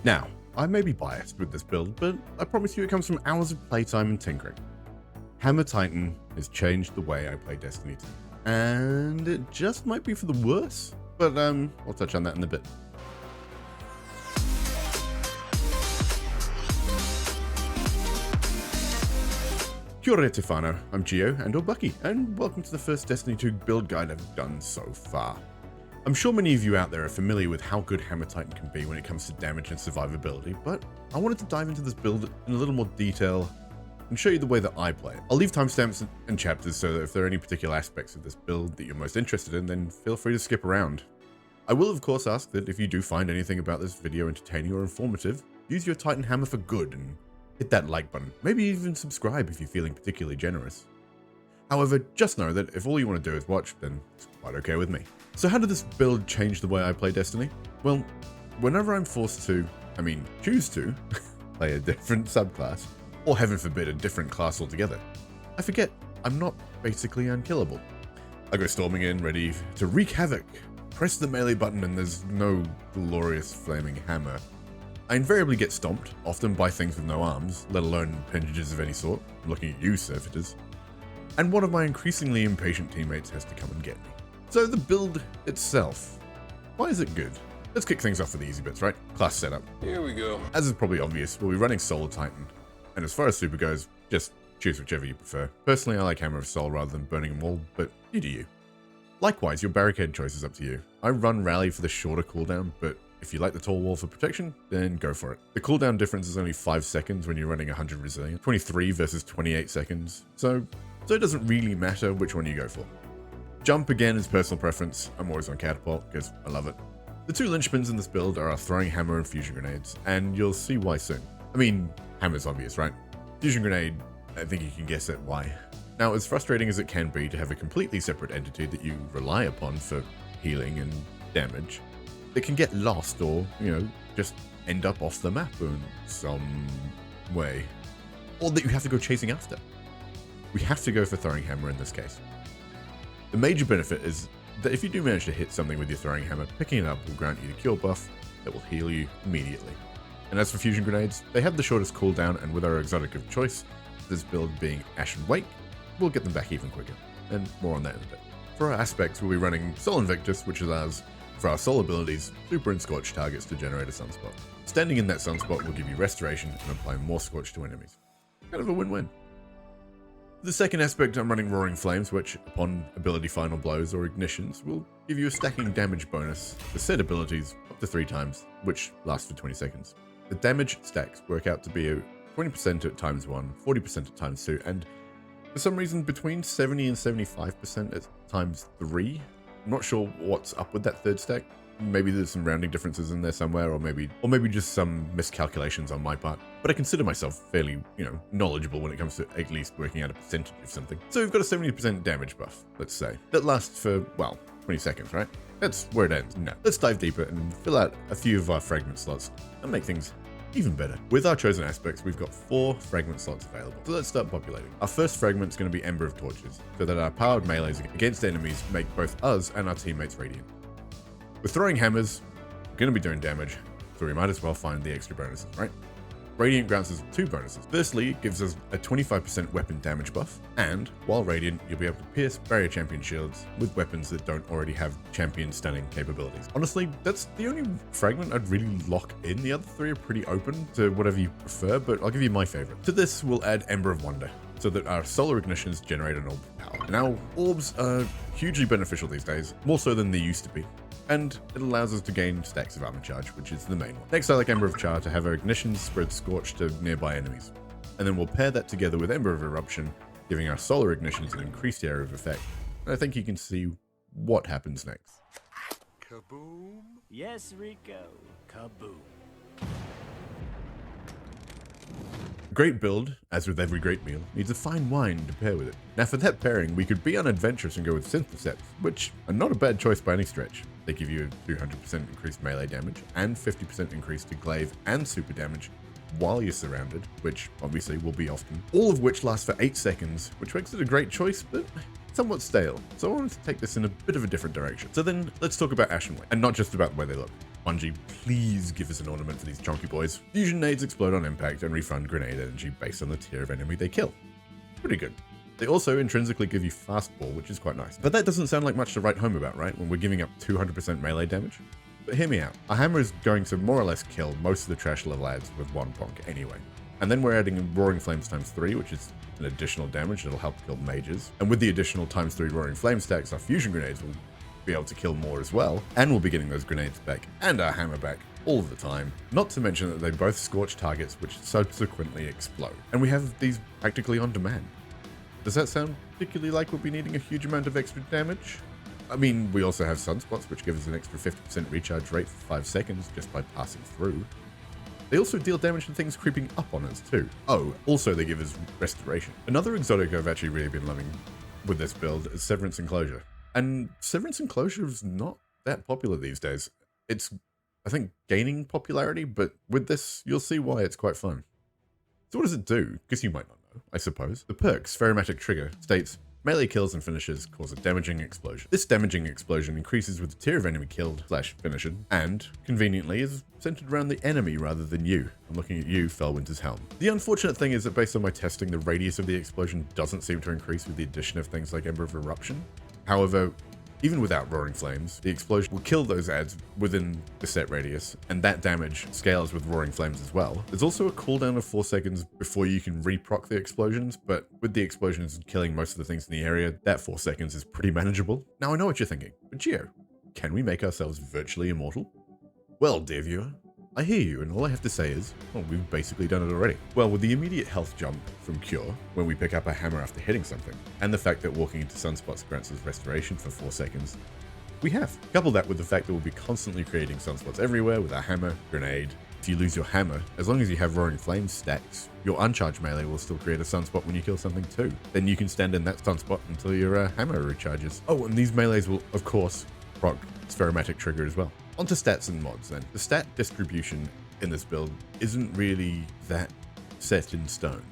Now, I may be biased with this build, but I promise you it comes from hours of playtime and tinkering. Hammer Titan has changed the way I play Destiny 2, and it just might be for the worse, but I'll touch on that in a bit. Kia ora te whānau, I'm Gio and or Bucky, and welcome to the first Destiny 2 build guide I've done so far. I'm sure many of you out there are familiar with how good Hammer Titan can be when it comes to damage and survivability, but I wanted to dive into this build in a little more detail and show you the way that I play it. I'll leave timestamps and chapters so that if there are any particular aspects of this build that you're most interested in, then feel free to skip around. I will of course ask that if you do find anything about this video entertaining or informative, use your Titan Hammer for good and hit that like button, maybe even subscribe if you're feeling particularly generous. However, just know that if all you want to do is watch, then it's quite okay with me. So how did this build change the way I play Destiny? Well, whenever I'm forced to, choose to, play a different subclass, or heaven forbid a different class altogether, I forget I'm not basically unkillable. I go storming in, ready to wreak havoc, press the melee button and there's no glorious flaming hammer. I invariably get stomped, often by things with no arms, let alone appendages of any sort. I'm looking at you, servitors. And one of my increasingly impatient teammates has to come and get me. So the build itself, why is it good? Let's kick things off with the easy bits, right? Class setup. Here we go. As is probably obvious, we'll be running Solar Titan. And as far as super goes, just choose whichever you prefer. Personally, I like Hammer of Soul rather than Burning them all, but you do you. Likewise, your barricade choice is up to you. I run Rally for the shorter cooldown, but if you like the tall wall for protection, then go for it. The cooldown difference is only 5 seconds when you're running 100 Resilient, 23 versus 28 seconds, so it doesn't really matter which one you go for. Jump again is personal preference. I'm always on Catapult because I love it. The two linchpins in this build are our Throwing Hammer and Fusion Grenades, and you'll see why soon. Hammer's obvious, right? Fusion Grenade, I think you can guess at why. Now, as frustrating as it can be to have a completely separate entity that you rely upon for healing and damage, it can get lost or, just end up off the map in some way. Or that you have to go chasing after. We have to go for Throwing Hammer in this case. The major benefit is that if you do manage to hit something with your Throwing Hammer, picking it up will grant you the cure buff that will heal you immediately. And as for Fusion Grenades, they have the shortest cooldown, and with our exotic of choice, this build being Ashen Wake, we'll get them back even quicker. And more on that in a bit. For our aspects, we'll be running Sol Invictus, which allows for our soul abilities, Super and Scorch targets to generate a sunspot. Standing in that sunspot will give you restoration and apply more Scorch to enemies. Kind of a win-win. The second aspect, I'm running Roaring Flames, which, upon ability final blows or ignitions, will give you a stacking damage bonus for said abilities up to 3 times, which lasts for 20 seconds. The damage stacks work out to be 20% at times 1, 40% at times 2, and for some reason between 70 and 75% at times 3. I'm not sure what's up with that third stack. Maybe there's some rounding differences in there somewhere, or maybe just some miscalculations on my part. But I consider myself fairly, knowledgeable when it comes to at least working out a percentage of something. So we've got a 70% damage buff, let's say. That lasts for, 20 seconds, right? That's where it ends. No. Let's dive deeper and fill out a few of our fragment slots and make things even better. With our chosen aspects, we've got 4 fragment slots available. So let's start populating. Our first fragment is going to be Ember of Torches, so that our powered melees against enemies make both us and our teammates radiant. With Throwing Hammers, we're going to be doing damage, so we might as well find the extra bonuses, right? Radiant grants us 2 bonuses. Firstly, it gives us a 25% weapon damage buff, and while Radiant, you'll be able to pierce barrier champion shields with weapons that don't already have champion stunning capabilities. Honestly, that's the only fragment I'd really lock in. The other 3 are pretty open to whatever you prefer, but I'll give you my favorite. To this, we'll add Ember of Wonder, so that our solar ignitions generate an orb of power. Now, orbs are hugely beneficial these days, more so than they used to be. And it allows us to gain stacks of armor charge, which is the main one. Next, I like Ember of Char to have our ignitions spread Scorch to nearby enemies. And then we'll pair that together with Ember of Eruption, giving our solar ignitions an increased area of effect. And I think you can see what happens next. Kaboom. Yes, Rico. Kaboom. A great build, as with every great meal, needs a fine wine to pair with it. Now for that pairing, we could be unadventurous and go with Synthocepts, which are not a bad choice by any stretch. They give you a 200% increased melee damage and 50% increase to glaive and super damage while you're surrounded, which obviously will be often, all of which lasts for 8 seconds, which makes it a great choice, but somewhat stale. So I wanted to take this in a bit of a different direction. So then let's talk about Ashen Wake, and not just about the way they look. Bungie, please give us an ornament for these chunky boys. Fusion nades explode on impact and refund grenade energy based on the tier of enemy they kill. Pretty good. They also intrinsically give you fastball, which is quite nice. But that doesn't sound like much to write home about, right? When we're giving up 200% melee damage? But hear me out. A hammer is going to more or less kill most of the trash level adds with one bonk anyway. And then we're adding Roaring Flames ×3, which is an additional damage that'll help kill mages. And with the additional ×3 Roaring Flame stacks, our fusion grenades will be able to kill more as well. And we'll be getting those grenades back and our hammer back all of the time. Not to mention that they both scorch targets which subsequently explode. And we have these practically on demand. Does that sound particularly like we'll be needing a huge amount of extra damage? I mean, we also have sunspots, which give us an extra 50% recharge rate for 5 seconds just by passing through. They also deal damage to things creeping up on us too. Oh, also they give us restoration. Another exotic I've actually really been loving with this build is Severance Enclosure. And Severance Enclosure is not that popular these days. It's, I think, gaining popularity, but with this, you'll see why it's quite fun. So what does it do? Because you might not know, I suppose. The perk, Spheromatic Trigger, states, melee kills and finishes cause a damaging explosion. This damaging explosion increases with the tier of enemy killed / finished, and, conveniently, is centered around the enemy rather than you. I'm looking at you, Felwinter's Helm. The unfortunate thing is that based on my testing, the radius of the explosion doesn't seem to increase with the addition of things like Ember of Eruption. However, even without Roaring Flames, the explosion will kill those adds within the set radius, and that damage scales with Roaring Flames as well. There's also a cooldown of 4 seconds before you can reproc the explosions, but with the explosions killing most of the things in the area, that 4 seconds is pretty manageable. Now I know what you're thinking, but Geo, can we make ourselves virtually immortal? Well, dear viewer, I hear you, and all I have to say is, well, we've basically done it already. Well, with the immediate health jump from Cure, when we pick up a hammer after hitting something, and the fact that walking into sunspots grants us restoration for 4 seconds, we have. Couple that with the fact that we'll be constantly creating sunspots everywhere with our hammer, grenade. If you lose your hammer, as long as you have Roaring Flames stacks, your uncharged melee will still create a sunspot when you kill something too. Then you can stand in that sunspot until your hammer recharges. Oh, and these melees will, of course, proc Spheromatic Trigger as well. Onto stats and mods then. The stat distribution in this build isn't really that set in stone.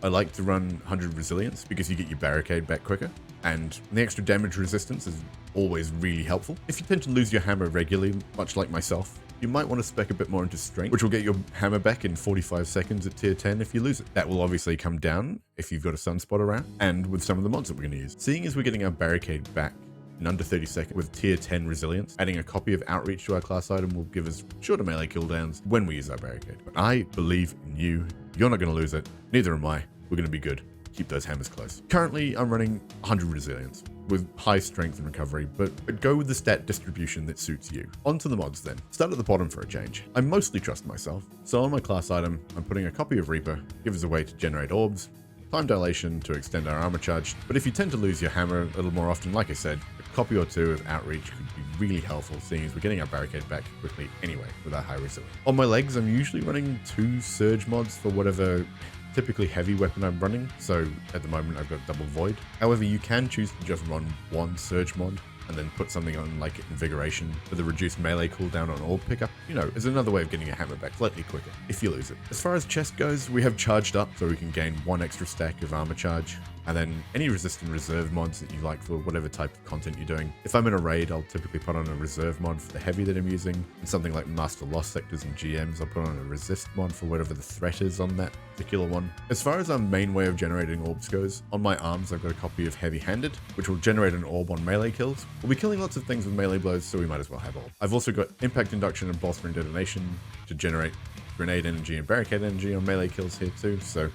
I like to run 100 resilience because you get your barricade back quicker, and the extra damage resistance is always really helpful. If you tend to lose your hammer regularly, much like myself, you might want to spec a bit more into strength, which will get your hammer back in 45 seconds at tier 10 if you lose it. That will obviously come down if you've got a sunspot around, and with some of the mods that we're going to use. Seeing as we're getting our barricade back in under 30 seconds with tier 10 resilience, adding a copy of Outreach to our class item will give us shorter melee cooldowns when we use our barricade. But I believe in you. You're not going to lose it. Neither am I. We're going to be good. Keep those hammers close. Currently, I'm running 100 resilience with high strength and recovery, but go with the stat distribution that suits you. Onto the mods then. Start at the bottom for a change. I mostly trust myself, so on my class item, I'm putting a copy of Reaper, gives us a way to generate orbs, time dilation to extend our armor charge, but if you tend to lose your hammer a little more often, like I said, a copy or two of Outreach could be really helpful, seeing as we're getting our barricade back quickly anyway with our high resilience. On my legs, I'm usually running 2 surge mods for whatever typically heavy weapon I'm running, so at the moment I've got double void. However, you can choose to just run 1 surge mod and then put something on like Invigoration for the reduced melee cooldown on orb pickup. You know, is another way of getting a hammer back slightly quicker if you lose it. As far as chest goes, we have charged up so we can gain 1 extra stack of armor charge, and then any resistant reserve mods that you like for whatever type of content you're doing. If I'm in a raid, I'll typically put on a reserve mod for the heavy that I'm using, and something like Master Lost Sectors and GMs, I'll put on a resist mod for whatever the threat is on that particular one. As far as our main way of generating orbs goes, on my arms I've got a copy of Heavy Handed, which will generate an orb on melee kills. We'll be killing lots of things with melee blows, so we might as well have orb. I've also got Impact Induction and Bolstering Detonation to generate grenade energy and barricade energy on melee kills here too, so,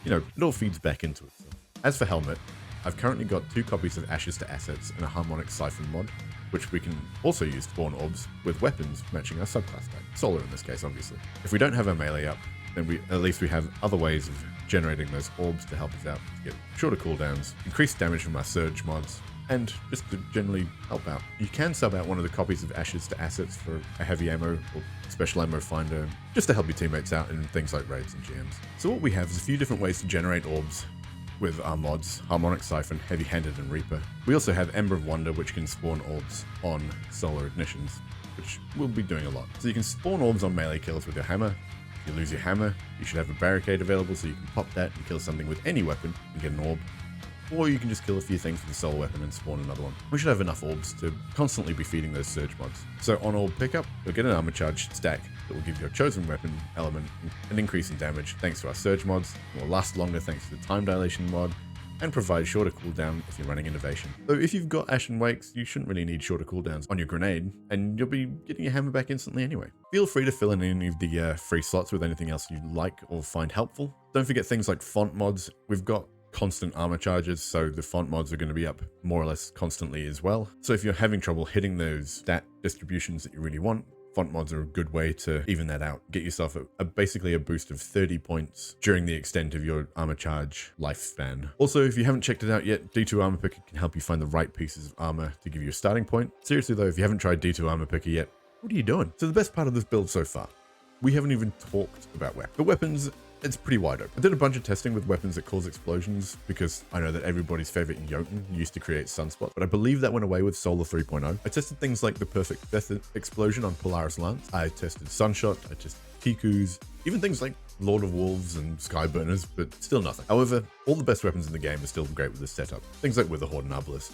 you know, it all feeds back into itself. As for helmet, I've currently got 2 copies of Ashes to Assets and a Harmonic Siphon mod, which we can also use to spawn orbs with weapons matching our subclass type. Solar in this case, obviously. If we don't have our melee up, then at least we have other ways of generating those orbs to help us out, to get shorter cooldowns, increased damage from our surge mods, and just to generally help out. You can sub out one of the copies of Ashes to Assets for a heavy ammo or special ammo finder, just to help your teammates out in things like raids and GMs. So what we have is a few different ways to generate orbs with our mods, Harmonic Siphon, Heavy Handed, and Reaper. We also have Ember of Wonder, which can spawn orbs on solar ignitions, which we'll be doing a lot. So you can spawn orbs on melee kills with your hammer. If you lose your hammer, you should have a barricade available so you can pop that and kill something with any weapon and get an orb. or you can just kill a few things with a soul weapon and spawn another one. We should have enough orbs to constantly be feeding those surge mods. So on orb pickup, you'll get an armor charge stack that will give your chosen weapon element an increase in damage thanks to our surge mods, it will last longer thanks to the time dilation mod, and provide shorter cooldown if you're running innovation. So if you've got Ashen Wakes, you shouldn't really need shorter cooldowns on your grenade, and you'll be getting your hammer back instantly anyway. Feel free to fill in any of the free slots with anything else you like or find helpful. Don't forget things like font mods. We've got constant armor charges, so the font mods are going to be up more or less constantly as well. So if you're having trouble hitting those stat distributions that you really want, font mods are a good way to even that out. Get yourself basically a boost of 30 points during the extent of your armor charge lifespan. Also, if you haven't checked it out yet, D2 Armor Picker can help you find the right pieces of armor to give you a starting point. Seriously though, if you haven't tried D2 Armor Picker yet, what are you doing? So the best part of this build so far, we haven't even talked about weapons. The weapons, it's pretty wide open. I did a bunch of testing with weapons that cause explosions because I know that everybody's favorite Jotun used to create sunspots, but I believe that went away with Solar 3.0. I tested things like the Perfect Death Explosion on Polaris Lance. I tested Sunshot, I tested Kikus, even things like Lord of Wolves and Skyburners, but still nothing. However, all the best weapons in the game are still great with this setup. Things like Witherhoard and Obelisk.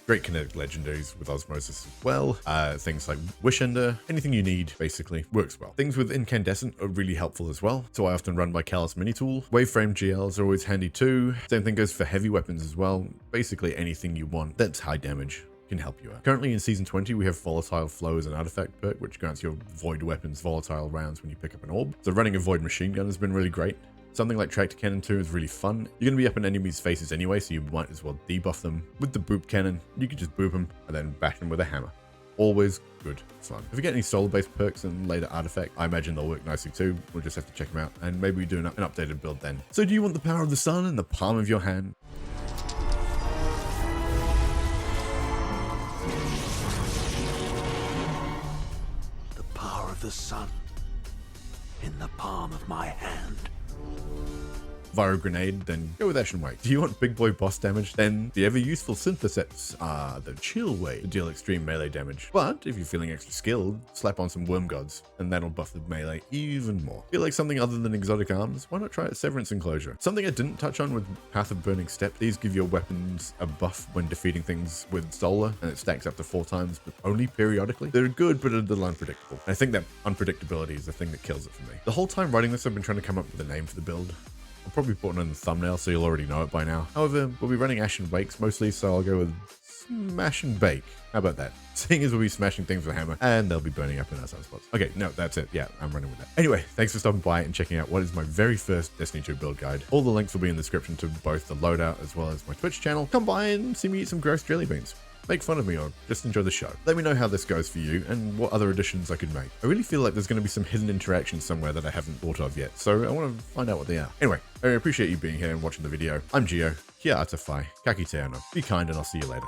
Great kinetic legendaries with Osmosis as well. Things like Wishender, anything you need basically works well. Things with Incandescent are really helpful as well, so I often run my Callus Mini Tool. Waveframe GLs are always handy too. Same thing goes for heavy weapons as well. Basically anything you want that's high damage can help you out. Currently in Season 20, we have Volatile Flow as an artifact perk, which grants your Void weapons volatile rounds when you pick up an orb. So running a Void machine gun has been really great. Something like Tractor Cannon 2 is really fun. You're going to be up in enemies' faces anyway, so you might as well debuff them. With the Boop Cannon, you can just boop them and then bash them with a hammer. Always good fun. If you get any solar-based perks and later artifact, I imagine they'll work nicely too. We'll just have to check them out, and maybe we do an updated build then. So do you want the power of the sun in the palm of your hand? The power of the sun in the palm of my hand. Viro Grenade, then go with Ashen Wake. Do you want big boy boss damage? Then the ever useful Synthocepts are the chill way to deal extreme melee damage. But if you're feeling extra skilled, slap on some Worm Gods, and that'll buff the melee even more. Feel like something other than exotic arms? Why not try out Severance Enclosure? Something I didn't touch on with Path of Burning Step. These give your weapons a buff when defeating things with Solar, and it stacks up to 4 times, but only periodically. They're good, but a little unpredictable. And I think that unpredictability is the thing that kills it for me. The whole time writing this, I've been trying to come up with a name for the build. I'll probably put it in the thumbnail so you'll already know it by now. However, we'll be running Ashen Wakes mostly, so I'll go with Smash and Bake. How about that? Seeing as we'll be smashing things with a hammer, and they'll be burning up in our sunspots. Okay, no, that's it. Yeah, I'm running with that. Anyway, thanks for stopping by and checking out what is my very first Destiny 2 build guide. All the links will be in the description to both the loadout as well as my Twitch channel. Come by and see me eat some gross jelly beans. Make fun of me or just enjoy the show. Let me know how this goes for you and what other additions I could make. I really feel like there's going to be some hidden interactions somewhere that I haven't thought of yet, so I want to find out what they are. Anyway, I appreciate you being here and watching the video. I'm Gio, kia ata whai, ka kite anō. Be kind and I'll see you later.